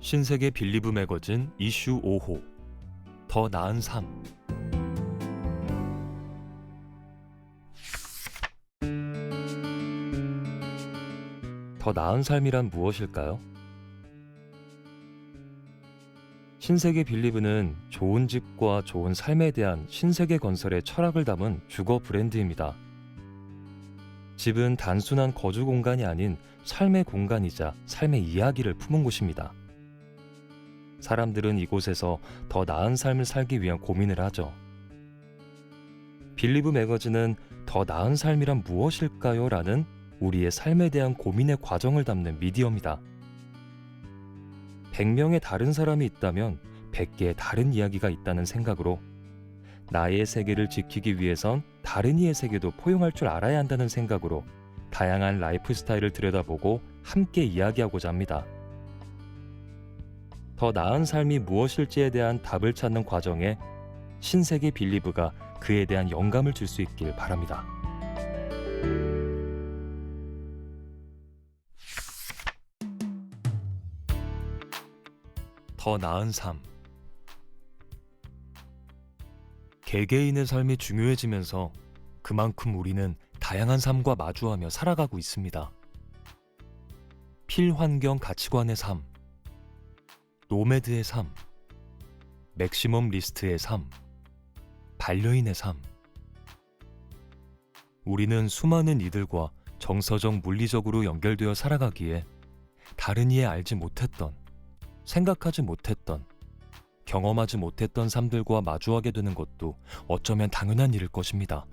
신세계 빌리브 매거진 이슈 5호 더 나은 삶. 더 나은 삶이란 무엇일까요? 신세계 빌리브는 좋은 집과 좋은 삶에 대한 신세계 건설의 철학을 담은 주거 브랜드입니다. 집은 단순한 거주 공간이 아닌 삶의 공간이자 삶의 이야기를 품은 곳입니다. 사람들은 이곳에서 더 나은 삶을 살기 위한 고민을 하죠. 빌리브 매거진은 더 나은 삶이란 무엇일까요? 라는 우리의 삶에 대한 고민의 과정을 담는 미디어입니다. 100명의 다른 사람이 있다면 100개의 다른 이야기가 있다는 생각으로 나의 세계를 지키기 위해선 다른 이의 세계도 포용할 줄 알아야 한다는 생각으로 다양한 라이프 스타일을 들여다보고 함께 이야기하고자 합니다. 더 나은 삶이 무엇일지에 대한 답을 찾는 과정에 신세계 빌리브가 그에 대한 영감을 줄 수 있길 바랍니다. 더 나은 삶. 개개인의 삶이 중요해지면서 그만큼 우리는 다양한 삶과 마주하며 살아가고 있습니다. 필환경 가치관의 삶, 노매드의 삶, 맥시멈 리스트의 삶, 반려인의 삶. 우리는 수많은 이들과 정서적 물리적으로 연결되어 살아가기에 다른 이에 알지 못했던, 생각하지 못했던, 경험하지 못했던 삶들과 마주하게 되는 것도 어쩌면 당연한 일일 것입니다.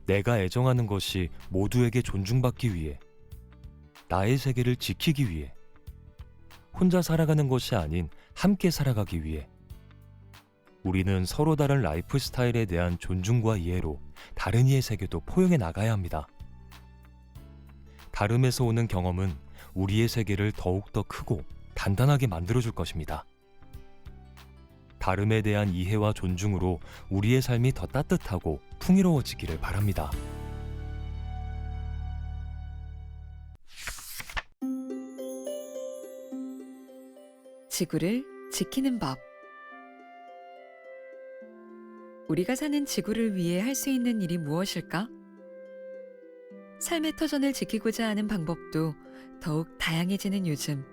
내가 애정하는 것이 모두에게 존중받기 위해, 나의 세계를 지키기 위해, 혼자 살아가는 것이 아닌 함께 살아가기 위해 우리는 서로 다른 라이프 스타일에 대한 존중과 이해로 다른 이의 세계도 포용해 나가야 합니다. 다름에서 오는 경험은 우리의 세계를 더욱더 크고 단단하게 만들어줄 것입니다. 다름에 대한 이해와 존중으로 우리의 삶이 더 따뜻하고 풍요로워지기를 바랍니다. 지구를 지키는 법. 우리가 사는 지구를 위해 할 수 있는 일이 무엇일까? 삶의 터전을 지키고자 하는 방법도 더욱 다양해지는 요즘,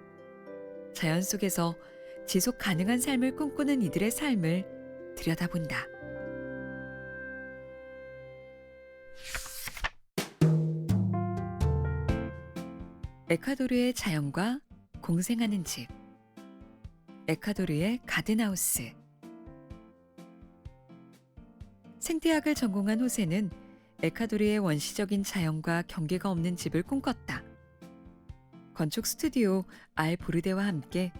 자연 속에서 지속 가능한 삶을 꿈꾸는 이들의 삶을 들여다본다. 에콰도르의 자연과 공생하는 집. 에콰도르의 가든하우스. 생태학을 전공한 호세는 에콰도르의 원시적인 자연과 경계가 없는 집을 꿈꿨다. 건축 스튜디오 알 보르데와 함께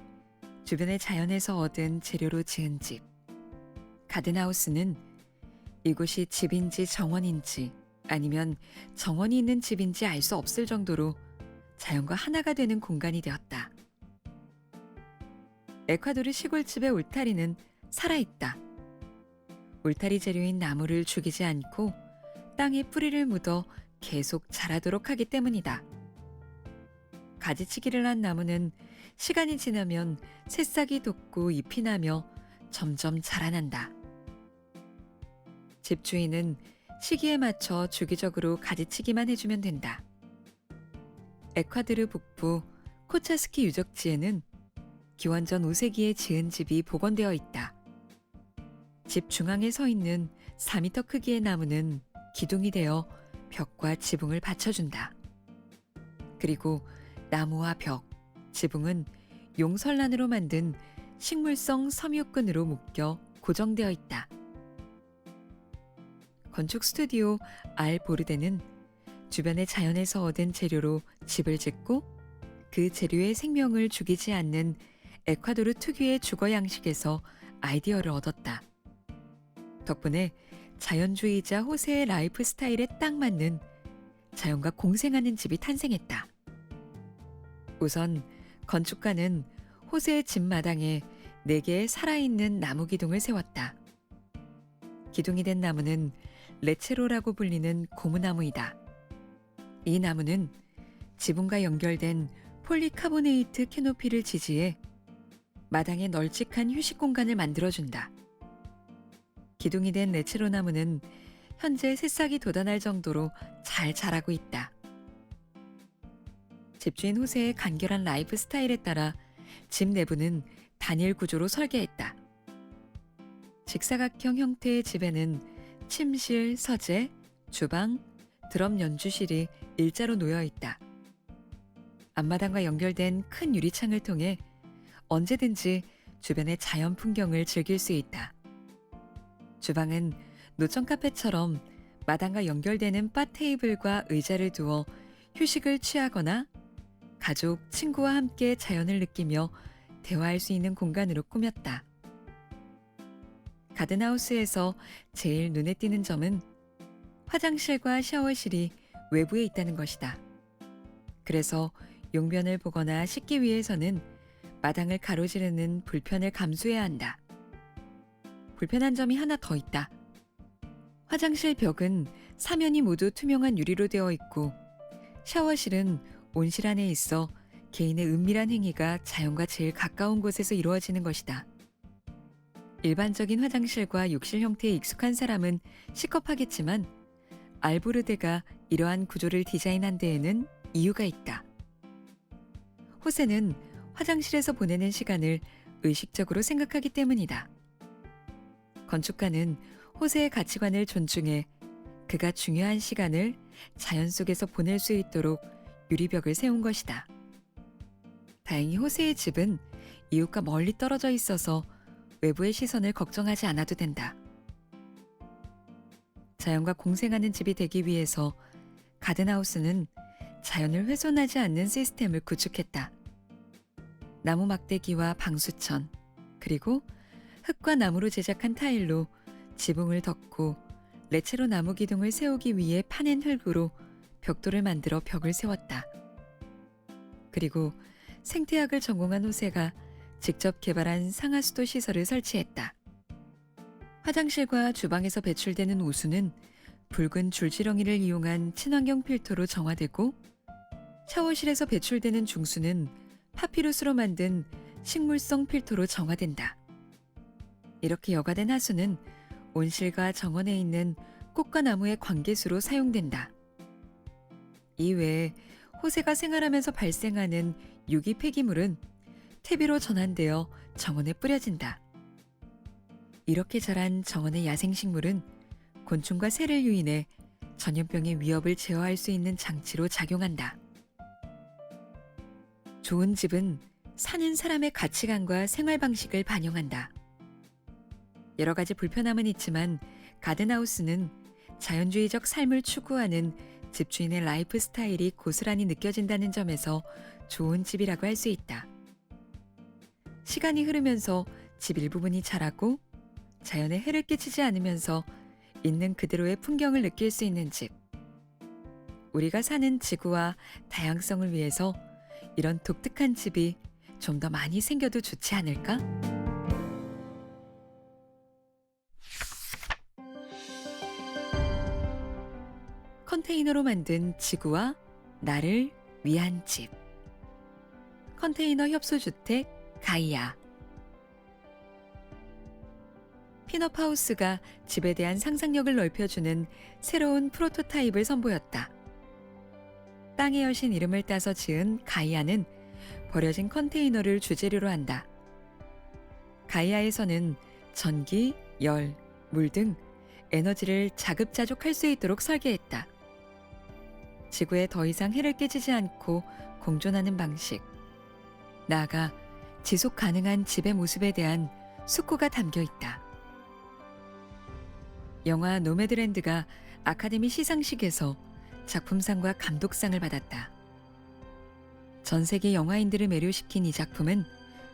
주변의 자연에서 얻은 재료로 지은 집. 가든하우스는 이곳이 집인지 정원인지 아니면 정원이 있는 집인지 알 수 없을 정도로 자연과 하나가 되는 공간이 되었다. 에콰도르 시골집의 울타리는 살아있다. 울타리 재료인 나무를 죽이지 않고 땅에 뿌리를 묻어 계속 자라도록 하기 때문이다. 가지치기를 한 나무는 시간이 지나면 새싹이 돋고 잎이 나며 점점 자라난다. 집주인은 시기에 맞춰 주기적으로 가지치기만 해주면 된다. 에콰도르 북부 코차스키 유적지에는 기원전 5세기에 지은 집이 복원되어 있다. 집 중앙에 서 있는 4m 크기의 나무는 기둥이 되어 벽과 지붕을 받쳐준다. 그리고 나무와 벽, 지붕은 용설란으로 만든 식물성 섬유끈으로 묶여 고정되어 있다. 건축 스튜디오 알 보르데는 주변의 자연에서 얻은 재료로 집을 짓고 그 재료의 생명을 죽이지 않는 에콰도르 특유의 주거 양식에서 아이디어를 얻었다. 덕분에 자연주의자 호세의 라이프 스타일에 딱 맞는 자연과 공생하는 집이 탄생했다. 우선 건축가는 호세의 집 마당에 4개의 살아있는 나무 기둥을 세웠다. 기둥이 된 나무는 레체로라고 불리는 고무나무이다. 이 나무는 지붕과 연결된 폴리카보네이트 캐노피를 지지해 마당에 널찍한 휴식 공간을 만들어준다. 기둥이 된 레체로 나무는 현재 새싹이 돋아날 정도로 잘 자라고 있다. 집주인 호세의 간결한 라이프 스타일에 따라 집 내부는 단일 구조로 설계했다. 직사각형 형태의 집에는 침실, 서재, 주방, 드럼 연주실이 일자로 놓여 있다. 앞마당과 연결된 큰 유리창을 통해 언제든지 주변의 자연 풍경을 즐길 수 있다. 주방은 노천 카페처럼 마당과 연결되는 바 테이블과 의자를 두어 휴식을 취하거나 가족, 친구와 함께 자연을 느끼며 대화할 수 있는 공간으로 꾸몄다. 가든하우스에서 제일 눈에 띄는 점은 화장실과 샤워실이 외부에 있다는 것이다. 그래서 용변을 보거나 씻기 위해서는 마당을 가로지르는 불편을 감수해야 한다. 불편한 점이 하나 더 있다. 화장실 벽은 사면이 모두 투명한 유리로 되어 있고 샤워실은 온실 안에 있어 개인의 은밀한 행위가 자연과 제일 가까운 곳에서 이루어지는 것이다. 일반적인 화장실과 욕실 형태에 익숙한 사람은 시겁하겠지만 알보르데가 이러한 구조를 디자인한 데에는 이유가 있다. 호세는 화장실에서 보내는 시간을 의식적으로 생각하기 때문이다. 건축가는 호세의 가치관을 존중해 그가 중요한 시간을 자연 속에서 보낼 수 있도록 유리벽을 세운 것이다. 다행히 호세의 집은 이웃과 멀리 떨어져 있어서 외부의 시선을 걱정하지 않아도 된다. 자연과 공생하는 집이 되기 위해서 가든하우스는 자연을 훼손하지 않는 시스템을 구축했다. 나무 막대기와 방수천, 그리고 흙과 나무로 제작한 타일로 지붕을 덮고 레체로 나무 기둥을 세우기 위해 파낸 흙으로 벽돌을 만들어 벽을 세웠다. 그리고 생태학을 전공한 호세가 직접 개발한 상하수도 시설을 설치했다. 화장실과 주방에서 배출되는 오수는 붉은 줄지렁이를 이용한 친환경 필터로 정화되고 샤워실에서 배출되는 중수는 파피루스로 만든 식물성 필터로 정화된다. 이렇게 여과된 하수는 온실과 정원에 있는 꽃과 나무의 관계수로 사용된다. 이외에 호세가 생활하면서 발생하는 유기 폐기물은 퇴비로 전환되어 정원에 뿌려진다. 이렇게 자란 정원의 야생식물은 곤충과 새를 유인해 전염병의 위협을 제어할 수 있는 장치로 작용한다. 좋은 집은 사는 사람의 가치관과 생활 방식을 반영한다. 여러 가지 불편함은 있지만 가든하우스는 자연주의적 삶을 추구하는 집주인의 라이프 스타일이 고스란히 느껴진다는 점에서 좋은 집이라고 할 수 있다. 시간이 흐르면서 집 일부분이 자라고 자연에 해를 끼치지 않으면서 있는 그대로의 풍경을 느낄 수 있는 집. 우리가 사는 지구와 다양성을 위해서 이런 독특한 집이 좀 더 많이 생겨도 좋지 않을까? 컨테이너로 만든 지구와 나를 위한 집. 컨테이너 협소주택 가이아. 핀업하우스가 집에 대한 상상력을 넓혀주는 새로운 프로토타입을 선보였다. 땅의 여신 이름을 따서 지은 가이아는 버려진 컨테이너를 주재료로 한다. 가이아에서는 전기, 열, 물 등 에너지를 자급자족할 수 있도록 설계했다. 지구에 더 이상 해를 끼치지 않고 공존하는 방식, 나아가 지속 가능한 집의 모습에 대한 숙고가 담겨 있다. 영화 노매드랜드가 아카데미 시상식에서 작품상과 감독상을 받았다. 전 세계 영화인들을 매료시킨 이 작품은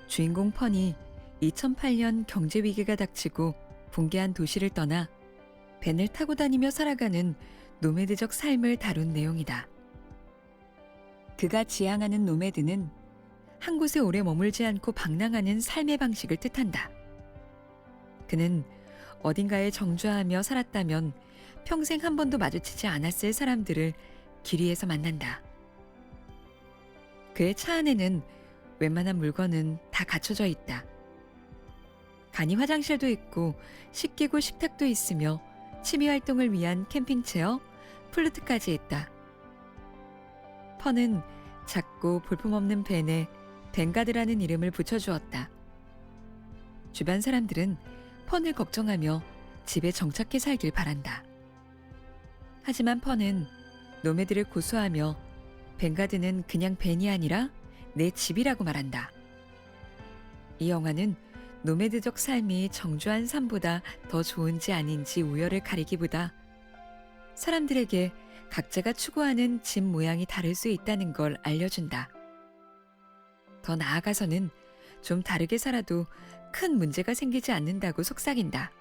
주인공 펀이 2008년 경제 위기가 닥치고 붕괴한 도시를 떠나 밴을 타고 다니며 살아가는 노매드적 삶을 다룬 내용이다. 그가 지향하는 노매드는 한 곳에 오래 머물지 않고 방랑하는 삶의 방식을 뜻한다. 그는 어딘가에 정주하며 살았다면 평생 한 번도 마주치지 않았을 사람들을 길 위에서 만난다. 그의 차 안에는 웬만한 물건은 다 갖춰져 있다. 간이 화장실도 있고 씻기구 식탁도 있으며 취미 활동을 위한 캠핑체어, 플루트까지 있다. 펀은 작고 볼품없는 벤에 벤가드라는 이름을 붙여주었다. 주변 사람들은 펀을 걱정하며 집에 정착해 살길 바란다. 하지만 펀은 노매드를 고소하며 벤가드는 그냥 벤이 아니라 내 집이라고 말한다. 이 영화는 노매드적 삶이 정주한 삶보다 더 좋은지 아닌지 우열을 가리기보다 사람들에게 각자가 추구하는 집 모양이 다를 수 있다는 걸 알려준다. 더 나아가서는 좀 다르게 살아도 큰 문제가 생기지 않는다고 속삭인다.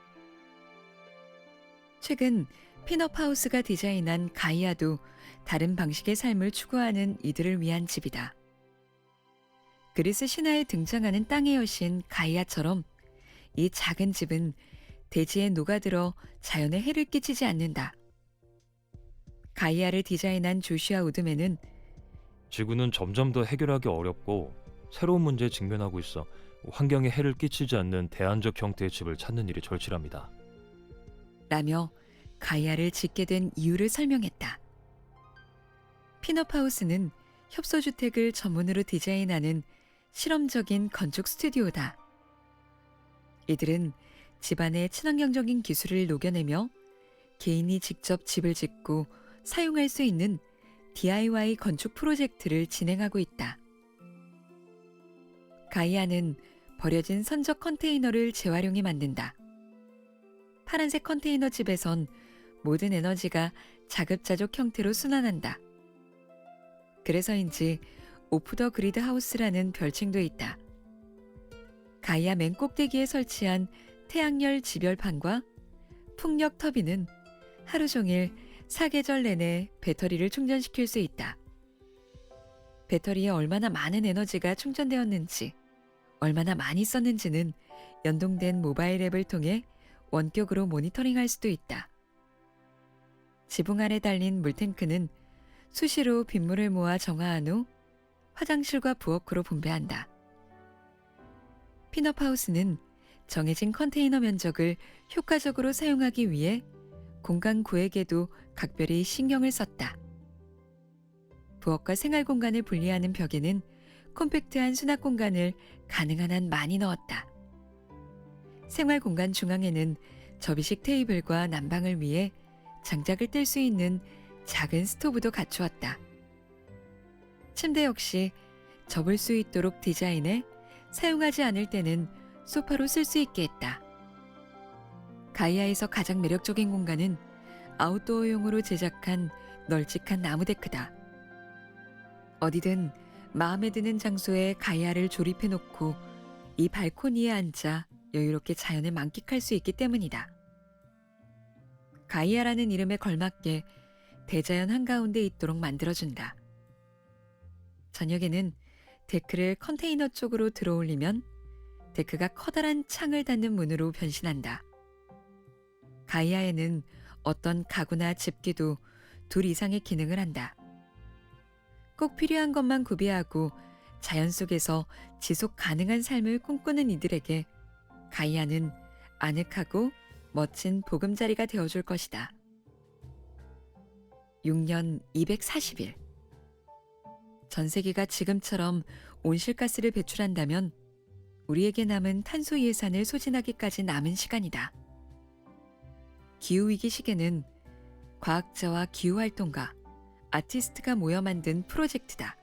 최근 핀업하우스가 디자인한 가이아도 다른 방식의 삶을 추구하는 이들을 위한 집이다. 그리스 신화에 등장하는 땅의 여신 가이아처럼 이 작은 집은 대지에 녹아들어 자연에 해를 끼치지 않는다. 가이아를 디자인한 조슈아 우드맨은 지구는 점점 더 해결하기 어렵고 새로운 문제에 직면하고 있어 환경에 해를 끼치지 않는 대안적 형태의 집을 찾는 일이 절실합니다. 라며 가이아를 짓게 된 이유를 설명했다. 핀업하우스는 협소주택을 전문으로 디자인하는 실험적인 건축 스튜디오다. 이들은 집안의 친환경적인 기술을 녹여내며 개인이 직접 집을 짓고 사용할 수 있는 DIY 건축 프로젝트를 진행하고 있다. 가이아는 버려진 선적 컨테이너를 재활용해 만든다. 파란색 컨테이너 집에선 모든 에너지가 자급자족 형태로 순환한다. 그래서인지 오프 더 그리드 하우스라는 별칭도 있다. 가이아 맨 꼭대기에 설치한 태양열 집열판과 풍력 터빈은 하루 종일 사계절 내내 배터리를 충전시킬 수 있다. 배터리에 얼마나 많은 에너지가 충전되었는지, 얼마나 많이 썼는지는 연동된 모바일 앱을 통해 원격으로 모니터링할 수도 있다. 지붕 아래 달린 물탱크는 수시로 빗물을 모아 정화한 후 화장실과 부엌으로 분배한다. 핀업하우스는 정해진 컨테이너 면적을 효과적으로 사용하기 위해 공간 구획에도 각별히 신경을 썼다. 부엌과 생활 공간을 분리하는 벽에는 콤팩트한 수납 공간을 가능한 한 많이 넣었다. 생활 공간 중앙에는 접이식 테이블과 난방을 위해 장작을 뗄 수 있는 작은 스토브도 갖추었다. 침대 역시 접을 수 있도록 디자인해 사용하지 않을 때는 소파로 쓸 수 있게 했다. 가이아에서 가장 매력적인 공간은 아웃도어용으로 제작한 널찍한 나무 데크다. 어디든 마음에 드는 장소에 가이아를 조립해놓고 이 발코니에 앉아 여유롭게 자연을 만끽할 수 있기 때문이다. 가이아라는 이름에 걸맞게 대자연 한가운데 있도록 만들어준다. 저녁에는 데크를 컨테이너 쪽으로 들어올리면 데크가 커다란 창을 닫는 문으로 변신한다. 가이아에는 어떤 가구나 집기도 둘 이상의 기능을 한다. 꼭 필요한 것만 구비하고 자연 속에서 지속 가능한 삶을 꿈꾸는 이들에게 가이아는 아늑하고 멋진 보금자리가 되어줄 것이다. 6년 240일. 전 세계가 지금처럼 온실가스를 배출한다면 우리에게 남은 탄소 예산을 소진하기까지 남은 시간이다. 기후위기 시계는 과학자와 기후활동가, 아티스트가 모여 만든 프로젝트다.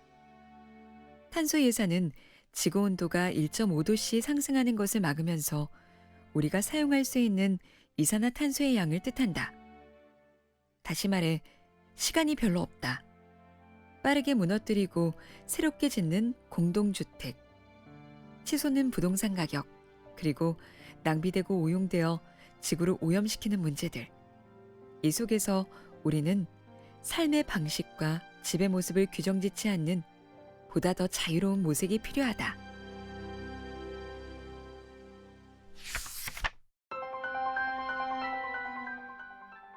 탄소 예산은 지구온도가 1.5도씨 상승하는 것을 막으면서 우리가 사용할 수 있는 이산화탄소의 양을 뜻한다. 다시 말해 시간이 별로 없다. 빠르게 무너뜨리고 새롭게 짓는 공동주택, 치솟는 부동산 가격, 그리고 낭비되고 오용되어 지구를 오염시키는 문제들. 이 속에서 우리는 삶의 방식과 집의 모습을 규정짓지 않는 보다 더 자유로운 모색이 필요하다.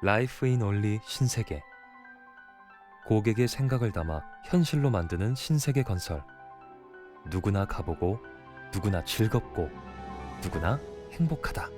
라이프 인 올리 신세계. 고객의 생각을 담아 현실로 만드는 신세계 건설. 누구나 가보고 누구나 즐겁고 누구나 행복하다.